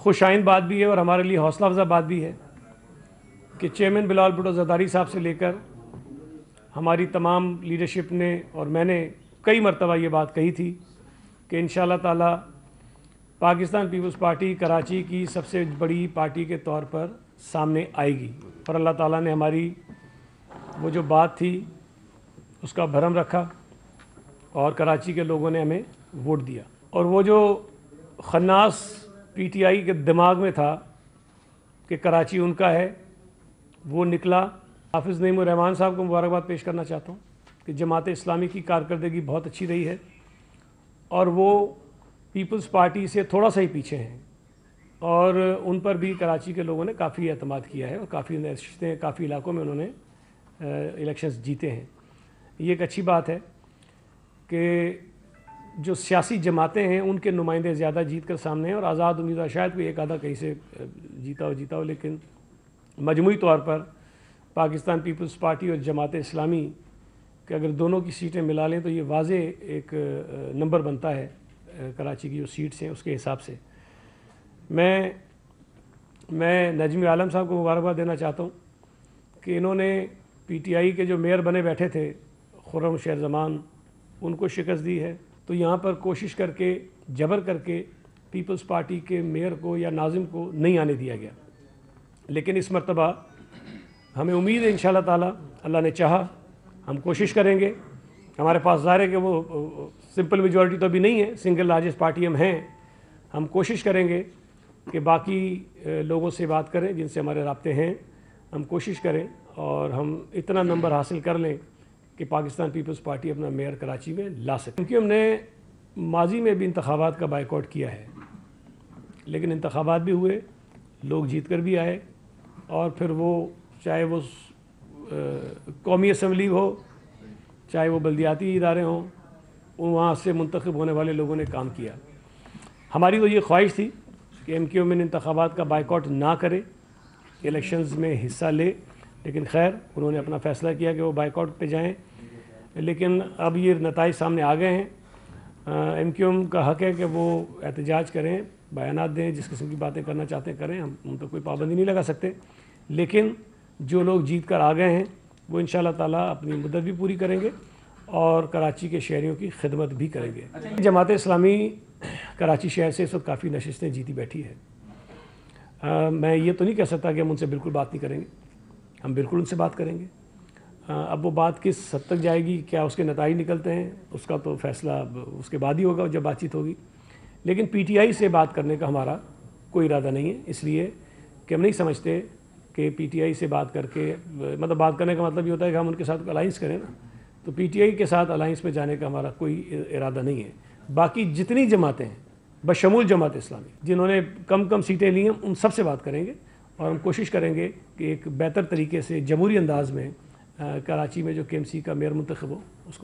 خوش آئند بات بھی ہے اور ہمارے لیے حوصلہ افزا بات بھی ہے کہ چیئرمین بلال بھٹو زرداری صاحب سے لے کر ہماری تمام لیڈرشپ نے اور میں نے کئی مرتبہ یہ بات کہی تھی کہ انشاءاللہ تعالی پاکستان پیپلز پارٹی کراچی کی سب سے بڑی پارٹی کے طور پر سامنے آئے گی، اور اللہ تعالیٰ نے ہماری وہ جو بات تھی اس کا بھرم رکھا اور کراچی کے لوگوں نے ہمیں ووٹ دیا، اور وہ جو خناس پی ٹی آئی کے دماغ میں تھا کہ کراچی ان کا ہے وہ نکلا۔ حافظ نعیم الرحمان صاحب کو مبارکباد پیش کرنا چاہتا ہوں کہ جماعت اسلامی کی کارکردگی بہت اچھی رہی ہے اور وہ پیپلز پارٹی سے تھوڑا سا ہی پیچھے ہیں، اور ان پر بھی کراچی کے لوگوں نے کافی اعتماد کیا ہے اور کافی نشستیں کافی علاقوں میں انہوں نے الیکشنز جیتے ہیں۔ یہ ایک اچھی بات ہے کہ جو سیاسی جماعتیں ہیں ان کے نمائندے زیادہ جیت کر سامنے ہیں، اور آزاد امیدوار شاید کوئی ایک آدھا کہیں سے جیتا ہو، لیکن مجموعی طور پر پاکستان پیپلز پارٹی اور جماعت اسلامی کہ اگر دونوں کی سیٹیں ملا لیں تو یہ واضح ایک نمبر بنتا ہے کراچی کی جو سیٹس ہیں اس کے حساب سے۔ میں نجمی عالم صاحب کو مبارکباد دینا چاہتا ہوں کہ انہوں نے پی ٹی آئی کے جو میئر بنے بیٹھے تھے خرم شیر زمان ان کو شکست دی ہے، تو یہاں پر کوشش کر کے جبر کر کے پیپلز پارٹی کے میئر کو یا ناظم کو نہیں آنے دیا گیا، لیکن اس مرتبہ ہمیں امید ہے انشاءاللہ تعالی اللہ نے چاہا ہم کوشش کریں گے۔ ہمارے پاس ظاہر ہے کہ وہ سمپل میجورٹی تو ابھی نہیں ہے، سنگل لارجسٹ پارٹی ہم ہیں، ہم کوشش کریں گے کہ باقی لوگوں سے بات کریں جن سے ہمارے رابطے ہیں، ہم کوشش کریں اور ہم اتنا نمبر حاصل کر لیں کہ پاکستان پیپلز پارٹی اپنا میئر کراچی میں لا سکے، کیونکہ ہم نے ماضی میں بھی انتخابات کا بائیکاٹ کیا ہے، لیکن انتخابات بھی ہوئے، لوگ جیت کر بھی آئے، اور پھر وہ چاہے وہ قومی اسمبلی ہو چاہے وہ بلدیاتی ادارے ہوں، وہاں سے منتخب ہونے والے لوگوں نے کام کیا۔ ہماری تو یہ خواہش تھی کہ ایم کیو ایم انتخابات کا بائیکاٹ نہ کرے، الیکشنز میں حصہ لے، لیکن خیر انہوں نے اپنا فیصلہ کیا کہ وہ بائیکاٹ پہ جائیں، لیکن اب یہ نتائج سامنے آ گئے ہیں۔ ایم کیو ایم کا حق ہے کہ وہ احتجاج کریں، بیانات دیں، جس قسم کی باتیں کرنا چاہتے ہیں کریں، ہم ان پر کوئی پابندی نہیں لگا سکتے، لیکن جو لوگ جیت کر آ گئے ہیں وہ انشاءاللہ تعالیٰ اپنی مدت بھی پوری کریں گے اور کراچی کے شہریوں کی خدمت بھی کریں گے۔ جماعت اسلامی کراچی شہر سے اس وقت کافی نشستیں جیتی بیٹھی ہے۔ میں یہ تو نہیں کہہ سکتا کہ ہم ان سے بالکل بات نہیں کریں گے، ہم بالکل ان سے بات کریں گے۔ اب وہ بات کس حد تک جائے گی، کیا اس کے نتائج نکلتے ہیں، اس کا تو فیصلہ اس کے بعد ہی ہوگا جب بات چیت ہوگی، لیکن پی ٹی آئی سے بات کرنے کا ہمارا کوئی ارادہ نہیں ہے، اس لیے کہ ہم نہیں سمجھتے کہ پی ٹی آئی سے بات کر کے مطلب بات کرنے کا مطلب یہ ہوتا ہے کہ ہم ان کے ساتھ الائنس کریں نا، تو پی ٹی آئی کے ساتھ الائنس میں جانے کا ہمارا کوئی ارادہ نہیں ہے۔ باقی جتنی جماعتیں ہیں بشمول جماعت اسلامی جنہوں نے کم سیٹیں لی ہیں ان سب سے بات کریں گے، اور ہم کوشش کریں گے کہ ایک بہتر طریقے سے جمہوری انداز میں کراچی میں جو کے ایم سی کا میئر منتخب ہو